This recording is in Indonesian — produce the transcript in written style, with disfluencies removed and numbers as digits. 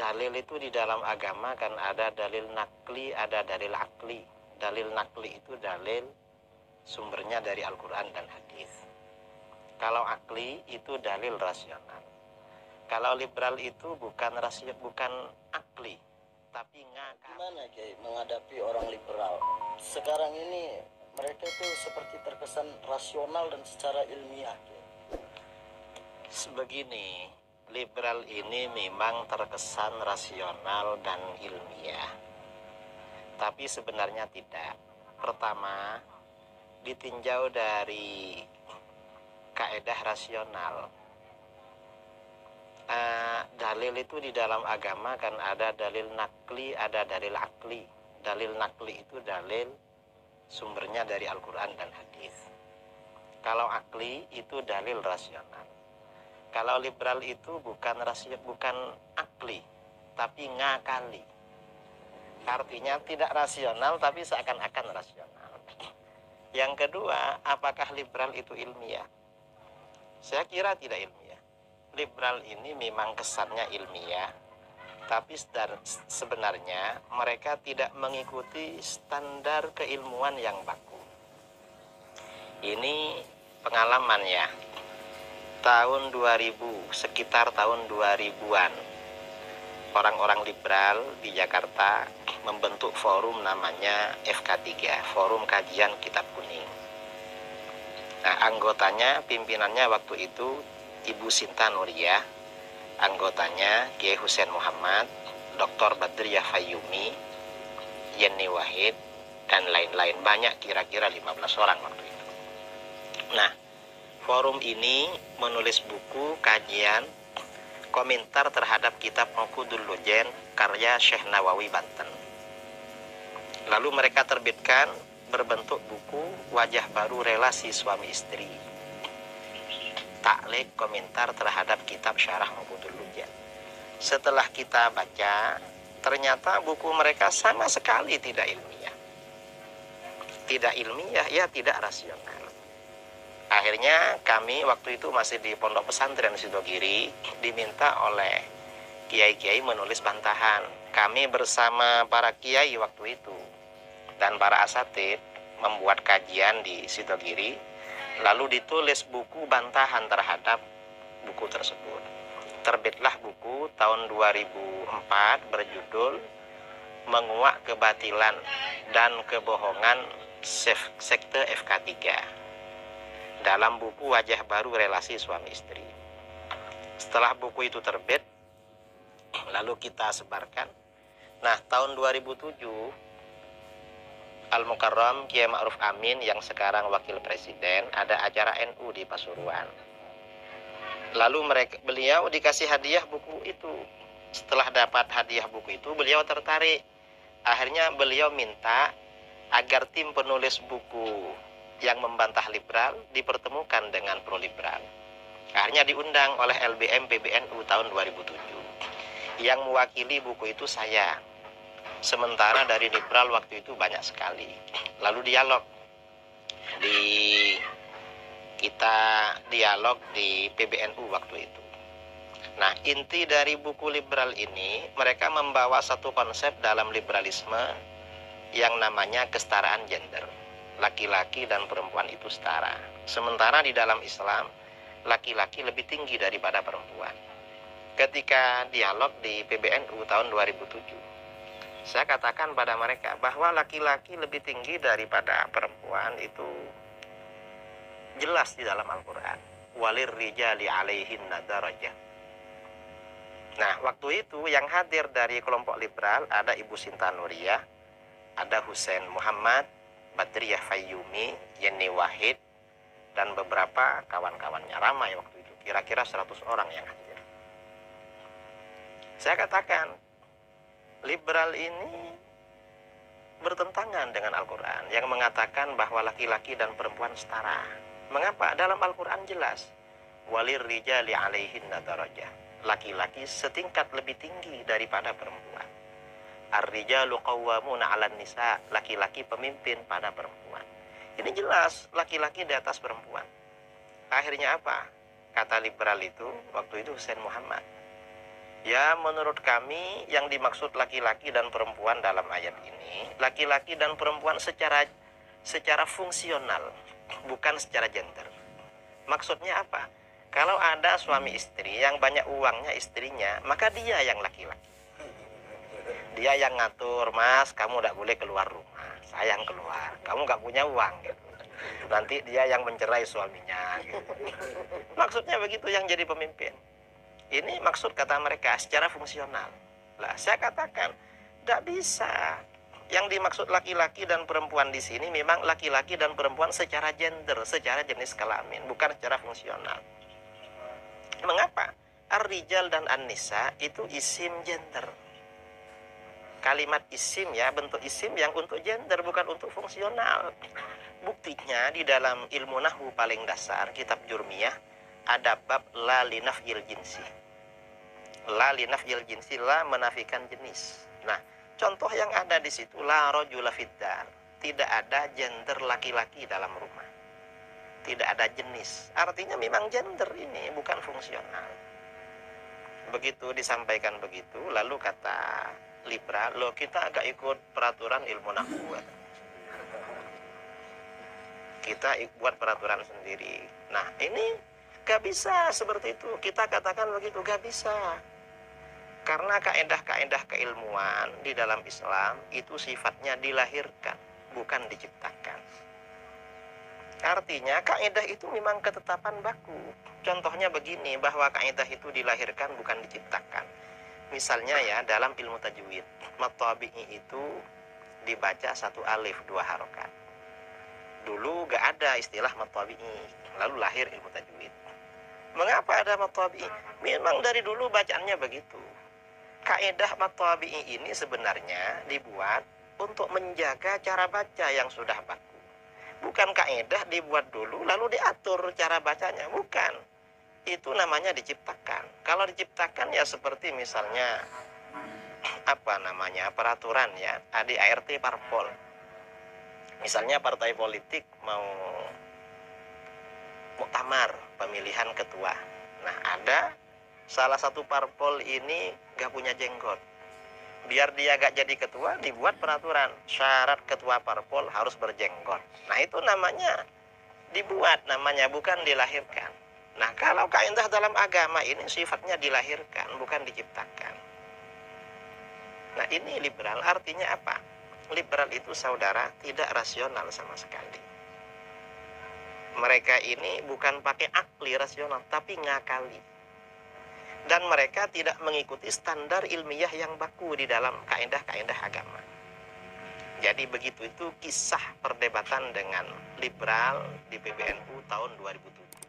dalil itu di dalam agama kan ada dalil nakli, ada dalil akli. Dalil nakli itu dalil sumbernya dari Al-Quran dan hadis. Kalau akli itu dalil rasional. Kalau liberal itu bukan akli, tapi ngakal. Gimana Kiai menghadapi orang liberal? Sekarang ini mereka itu seperti terkesan rasional dan secara ilmiah. Kiai. Sebegini, liberal ini memang terkesan rasional dan ilmiah, tapi sebenarnya tidak. Pertama, ditinjau dari kaedah rasional. Dalil itu di dalam agama kan ada dalil nakli, ada dalil akli. Dalil nakli itu dalil sumbernya dari Al-Quran dan hadis. Kalau akli itu dalil rasional. Kalau liberal itu bukan akli, tapi ngakali. Artinya tidak rasional tapi seakan-akan rasional. Yang kedua, apakah liberal itu ilmiah? Saya kira tidak ilmiah. Liberal ini memang kesannya ilmiah, tapi sebenarnya mereka tidak mengikuti standar keilmuan yang baku. Ini pengalaman ya. Tahun 2000, sekitar tahun 2000-an, orang-orang liberal di Jakarta membentuk forum namanya FK3, Forum Kajian Kitab Kuning. Nah, anggotanya, pimpinannya waktu itu Ibu Sinta Nuriyah, anggotanya Kiai Husain Muhammad, Dr. Badriyah Fayyumi, Yeni Wahid, dan lain-lain. Banyak, kira-kira 15 orang waktu itu. Nah, forum ini menulis buku kajian komentar terhadap kitab Uqudul Lujen karya Syekh Nawawi Banten. Lalu mereka terbitkan berbentuk buku Wajah Baru Relasi Suami Istri, taklek komentar terhadap kitab Syarah Uqudul Lujen. Setelah kita baca, ternyata buku mereka sama sekali tidak ilmiah. Tidak ilmiah, ya tidak rasional. Akhirnya kami waktu itu masih di Pondok Pesantren Sidogiri, diminta oleh kiai-kiai menulis bantahan. Kami bersama para kiai waktu itu dan para asatid membuat kajian di Sidogiri, lalu ditulis buku bantahan terhadap buku tersebut. Terbitlah buku tahun 2004 berjudul Menguak Kebatilan dan Kebohongan Sekte FK3 dalam buku Wajah Baru Relasi Suami Istri. Setelah buku itu terbit, lalu kita sebarkan. Nah, tahun 2007 Al-Mukarram Kiai Ma'ruf Amin yang sekarang wakil presiden ada acara NU di Pasuruan. Lalu beliau dikasih hadiah buku itu. Setelah dapat hadiah buku itu, beliau tertarik. Akhirnya beliau minta agar tim penulis buku yang membantah liberal dipertemukan dengan pro liberal. Akhirnya diundang oleh LBM PBNU tahun 2007. Yang mewakili buku itu saya. Sementara dari liberal waktu itu banyak sekali. Lalu kita dialog di PBNU waktu itu. Nah, inti dari buku liberal ini, mereka membawa satu konsep dalam liberalisme yang namanya kesetaraan gender. Laki-laki dan perempuan itu setara. Sementara di dalam Islam, laki-laki lebih tinggi daripada perempuan. Ketika dialog di PBNU tahun 2007, saya katakan pada mereka bahwa laki-laki lebih tinggi daripada perempuan itu jelas di dalam Al-Quran. Walir rijali alaihinna darajah. Nah, waktu itu yang hadir dari kelompok liberal ada Ibu Sinta Nuriyah, ada Husain Muhammad, Badriyah Fayyumi, Yeni Wahid, dan beberapa kawan-kawannya. Ramai waktu itu, kira-kira 100 orang yang hadir. Saya katakan, liberal ini bertentangan dengan Al-Quran yang mengatakan bahwa laki-laki dan perempuan setara. Mengapa? Dalam Al-Quran jelas, walir rijali alaihinna darajah. Laki-laki setingkat lebih tinggi daripada perempuan. Ar-rijalu qawwamuna 'alan nisa, laki-laki pemimpin pada perempuan. Ini jelas laki-laki di atas perempuan. Akhirnya apa? Kata liberal itu waktu itu Husain Muhammad, Ya, menurut kami yang dimaksud laki-laki dan perempuan dalam ayat ini, laki-laki dan perempuan secara fungsional, bukan secara gender. Maksudnya apa? Kalau ada suami istri yang banyak uangnya istrinya, maka dia yang laki-laki. Dia yang ngatur, mas, kamu tidak boleh keluar rumah, saya yang keluar, kamu nggak punya uang, gitu. Nanti dia yang mencerai suaminya, gitu. Maksudnya begitu yang jadi pemimpin. Ini maksud kata mereka secara fungsional. Lah, saya katakan tidak bisa. Yang dimaksud laki-laki dan perempuan di sini memang laki-laki dan perempuan secara gender, secara jenis kelamin, bukan secara fungsional. Mengapa? Ar-rijal dan an-nisa itu isim gender. Kalimat isim ya, bentuk isim yang untuk gender, bukan untuk fungsional. Buktinya di dalam ilmu nahwu paling dasar, kitab Jurmiyah, ada bab la linafyil jinsi. La linafyil jinsi, la menafikan jenis. Nah, contoh yang ada di situ, la rajula fiddar. Tidak ada gender laki-laki dalam rumah. Tidak ada jenis. Artinya memang gender ini bukan fungsional. Begitu disampaikan begitu, lalu kata liberal, loh kita agak ikut peraturan ilmu nahwu. Kita buat peraturan sendiri. Nah, ini gak bisa seperti itu. Kita katakan begitu, gak bisa. Karena kaedah-kaedah keilmuan di dalam Islam itu sifatnya dilahirkan, bukan diciptakan. Artinya kaedah itu memang ketetapan baku. Contohnya begini, bahwa kaedah itu dilahirkan bukan diciptakan. Misalnya ya, dalam ilmu tajwid, mad tabi'i itu dibaca satu alif dua harokat. Dulu gak ada istilah mad tabi'i, lalu lahir ilmu tajwid. Mengapa ada mad tabi'i? Memang dari dulu bacaannya begitu. Kaedah mad tabi'i ini sebenarnya dibuat untuk menjaga cara baca yang sudah baku. Bukan kaedah dibuat dulu lalu diatur cara bacanya, bukan. Itu namanya diciptakan. Kalau diciptakan ya seperti misalnya peraturan ya, ADART parpol. Misalnya partai politik mau muktamar pemilihan ketua. Nah, ada salah satu parpol ini gak punya jenggot. Biar dia gak jadi ketua, dibuat peraturan. Syarat ketua parpol harus berjenggot. Nah, itu namanya dibuat, namanya bukan dilahirkan. Nah, kalau kaidah dalam agama ini sifatnya dilahirkan, bukan diciptakan. Nah, ini liberal artinya apa? Liberal itu saudara tidak rasional sama sekali. Mereka ini bukan pakai akli rasional, tapi ngakali. Dan mereka tidak mengikuti standar ilmiah yang baku di dalam kaedah-kaedah agama. Jadi begitu itu kisah perdebatan dengan liberal di PBNU tahun 2007.